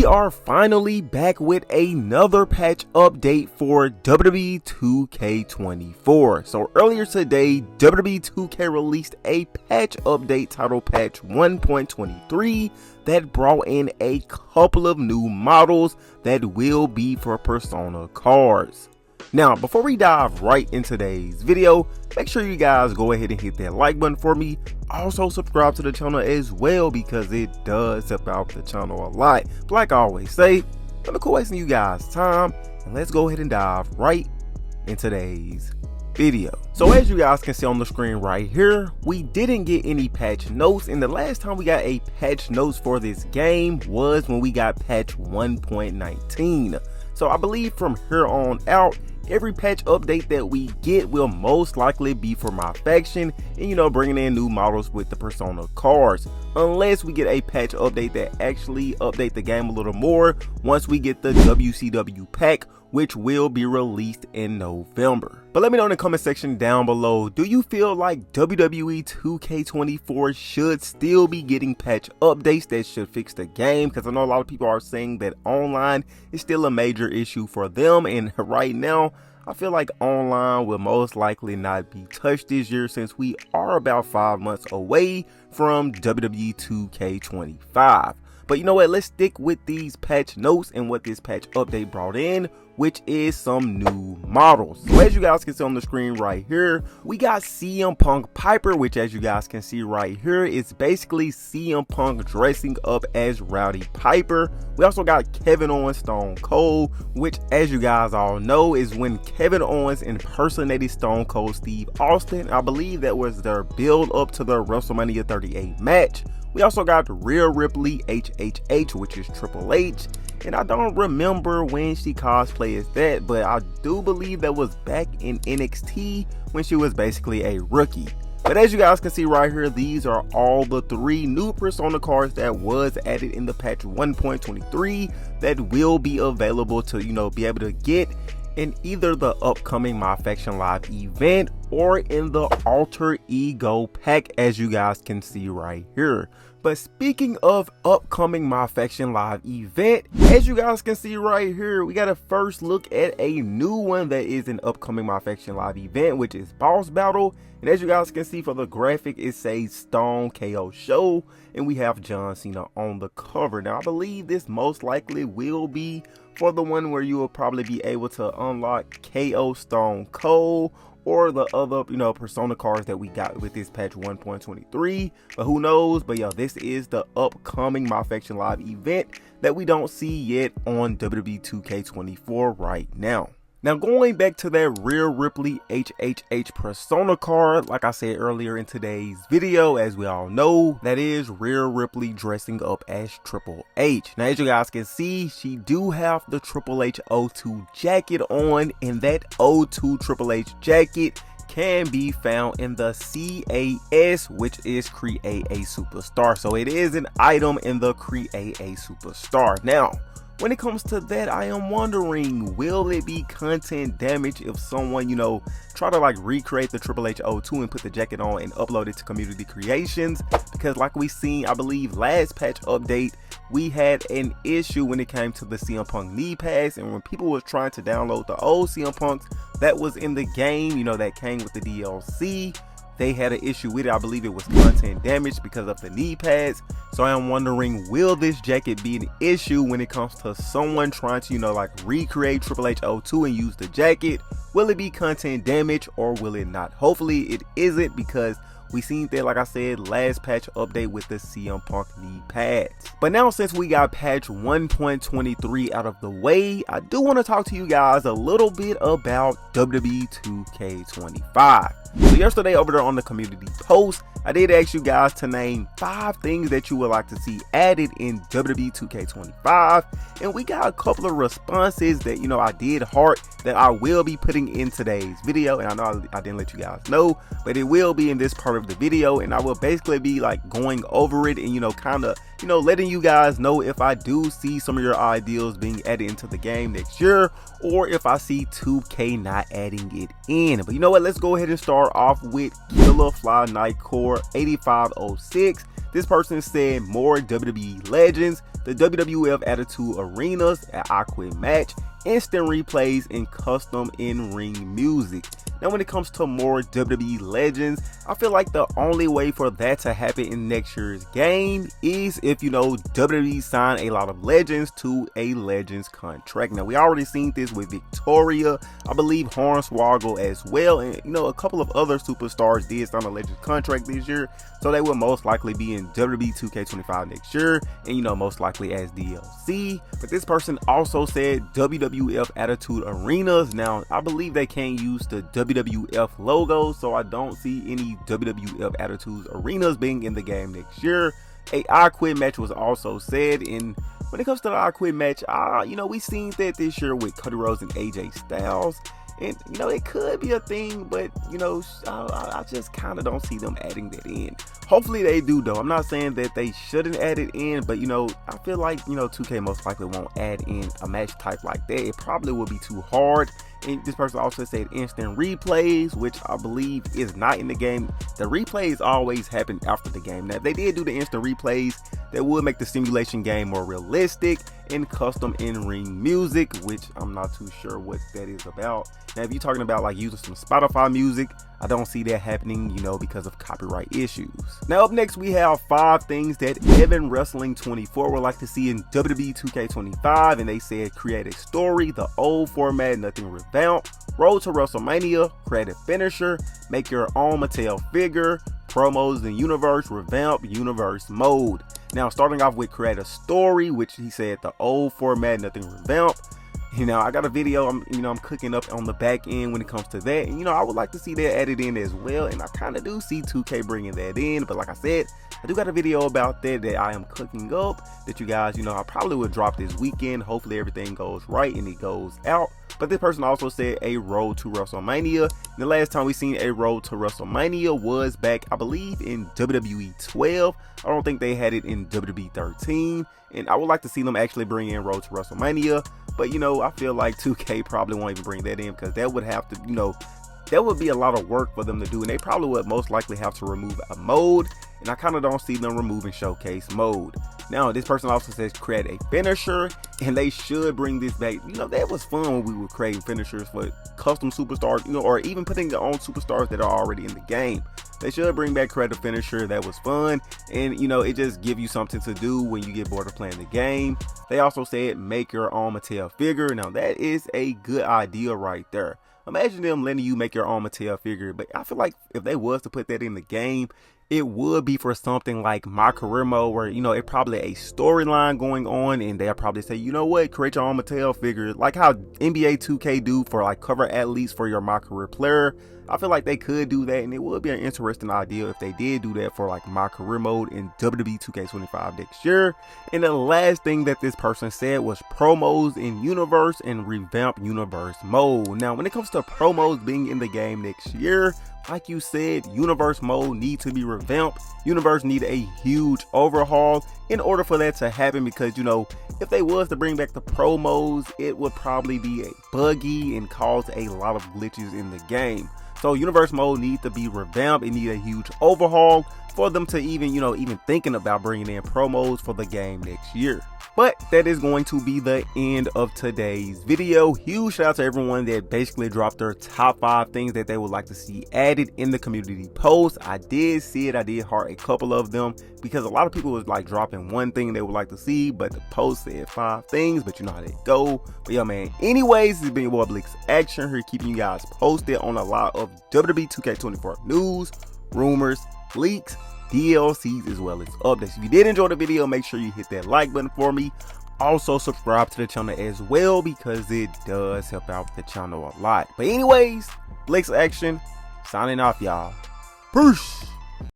are finally back with another patch update for WWE 2K24. So earlier today, WWE 2K released a patch update titled Patch 1.23 that brought in a couple of new models that will be for Persona cards. Now, before we dive right into today's video, make sure you guys go ahead and hit that like button for me. Also subscribe to the channel as well because it does help out the channel a lot. But like I always say, I'm not wasting you guys time, and let's go ahead and dive right into today's video. So as you guys can see on the screen right here, we didn't get any patch notes, and the last time we got a patch notes for this game was when we got patch 1.19. So I believe from here on out, every patch update that we get will most likely be for my faction and bringing in new models with the Persona cards, unless we get a patch update that actually update the game a little more once we get the WCW pack, which will be released in November. But let me know in the comment section down below, do you feel like WWE 2K24 should still be getting patch updates that should fix the game? Because I know a lot of people are saying that online is still a major issue for them, and right now I feel like online will most likely not be touched this year since we are about 5 months away from WWE 2K25. But you know what, let's stick with these patch notes and what this patch update brought in, which is some new models. So as you guys can see on the screen right here, we got CM Punk Piper, which as you guys can see right here, is basically CM Punk dressing up as Rowdy Piper. We also got Kevin Owens Stone Cold, which as you guys all know is when Kevin Owens impersonated Stone Cold Steve Austin. I believe that was their build up to the WrestleMania 38 match. We also got Rhea Ripley HHH, which is Triple H, and I don't remember when she cosplayed as that, but I do believe that was back in NXT when she was basically a rookie. But as you guys can see right here, these are all the 3 new Persona cards that was added in the patch 1.23 that will be available to be able to get in either the upcoming My Faction Live event or in the Alter Ego pack, as you guys can see right here. But speaking of upcoming My Faction Live event, as you guys can see right here, we got a first look at a new one that is an upcoming My Faction Live event, which is Boss Battle. And as you guys can see for the graphic, it says Stone KO Show, and we have John Cena on the cover. Now I believe this most likely will be for the one where you will probably be able to unlock KO Stone Cold or the other Persona cards that we got with this patch 1.23, but who knows. But yeah, this is the upcoming My Faction Live event that we don't see yet on WWE 2K24 right now. Now going back to that Rhea Ripley HHH Persona card, like I said earlier in today's video, as we all know, that is Rhea Ripley dressing up as Triple H. Now as you guys can see, she do have the Triple H O2 jacket on, and that O2 Triple H jacket can be found in the CAS, which is Create a Superstar. So it is an item in the Create a Superstar. Now when it comes to that, I am wondering, will it be content damage if someone, try to recreate the Triple H O2 and put the jacket on and upload it to community creations? Because like we seen, I believe last patch update, we had an issue when it came to the CM Punk knee pads, and when people was trying to download the old CM Punks that was in the game, that came with the DLC, they had an issue with it. I believe it was content damage because of the knee pads. So I am wondering, will this jacket be an issue when it comes to someone trying to recreate Triple H O2 and use the jacket? Will it be content damage or will it not? Hopefully it isn't, because we seen that, like I said, last patch update with the CM Punk knee pads. But now since we got patch 1.23 out of the way, I do want to talk to you guys a little bit about WWE 2K25. So yesterday over there on the community post, I did ask you guys to name 5 things that you would like to see added in WWE 2K25, and we got a couple of responses that I did heart that I will be putting in today's video. And I know I didn't let you guys know, but it will be in this part of the video, and I will basically be going over it and kind of letting you guys know if I do see some of your ideals being added into the game next year, or if I see 2K not adding it in. But you know what, let's go ahead and start off with Killer Fly Night Core 8506. This person said more WWE Legends, the WWF Attitude Arenas, an I Quit match, instant replays, and custom in-ring music. Now when it comes to more WWE Legends, I feel like the only way for that to happen in next year's game is if WWE sign a lot of Legends to a Legends contract. Now we already seen this with Victoria, I believe Hornswoggle as well, and a couple of other superstars did sign a Legends contract this year, so they will most likely be in WWE 2K25 next year, and most likely as DLC. But this person also said WWF Attitude Arenas. Now I believe they can't use the WWF logo, so I don't see any WWF Attitude Arenas being in the game next year. A I Quit match was also said, and when it comes to the I Quit match, we seen that this year with Cody Rhodes and AJ Styles, and it could be a thing, but I just kind of don't see them adding that in. Hopefully they do though. I'm not saying that they shouldn't add it in, but I feel like 2K most likely won't add in a match type like that. It probably will be too hard. And this person also said instant replays, which I believe is not in the game. The replays always happen after the game. Now if they did do the instant replays, that would make the simulation game more realistic, and custom in-ring music, which I'm not too sure what that is about. Now if you're talking about like using some Spotify music, I don't see that happening, because of copyright issues. Now up next we have 5 things that Evan Wrestling 24 would like to see in WWE 2K25, and they said create a story, the old format, nothing revamped, road to WrestleMania, create a finisher, make your own Mattel figure, promos in universe, revamp universe mode. Now starting off with create a story, which he said the old format, nothing revamped. I got a video I'm cooking up on the back end when it comes to that, and I would like to see that added in as well, and I kind of do see 2K bringing that in. But like I said, I do got a video about that I am cooking up that you guys, I probably will drop this weekend. Hopefully everything goes right and it goes out. But this person also said a road to WrestleMania. The last time we seen a road to WrestleMania was back, I believe, in WWE 12. I don't think they had it in WWE 13, and I would like to see them actually bring in road to WrestleMania. But I feel like 2K probably won't even bring that in, because that would have to, that would be a lot of work for them to do, and they probably would most likely have to remove a mode, and I kind of don't see them removing showcase mode. Now this person also says create a finisher, and they should bring this back. That was fun when we were creating finishers for custom superstars, or even putting their own superstars that are already in the game. They should bring back create a finisher. That was fun, and it just give you something to do when you get bored of playing the game. They also said make your own Mattel figure. Now that is a good idea right there. Imagine them letting you make your own Mattel figure, but I feel like if they was to put that in the game, it would be for something like My Career Mode, where it probably a storyline going on, and they'll probably say, create your own Mattel figure, like how NBA 2K do for like cover athletes for your My Career player. I feel like they could do that, and it would be an interesting idea if they did do that for like My Career Mode in WWE 2K25 next year. And the last thing that this person said was promos in universe and revamp universe mode. Now when it comes to promos being in the game next year, like you said, universe mode need to be revamped. Universe need a huge overhaul in order for that to happen, because if they was to bring back the promos, it would probably be buggy and cause a lot of glitches in the game. So universe mode needs to be revamped. It needs a huge overhaul for them to even even thinking about bringing in promos for the game next year. But that is going to be the end of today's video. Huge shout out to everyone that basically dropped their top 5 things that they would like to see added in the community post. I did see it. I did heart a couple of them, because a lot of people was like dropping one thing they would like to see, but the post said 5 things, but you know how they go. But yeah, man, anyways, this has been your boy Blix Action here, keeping you guys posted on a lot of WWE 2K24 news, rumors, leaks, DLCs, as well as updates. If you did enjoy the video, make sure you hit that like button for me. Also subscribe to the channel as well, because it does help out the channel a lot. But anyways, Blix Action signing off, y'all. Peace.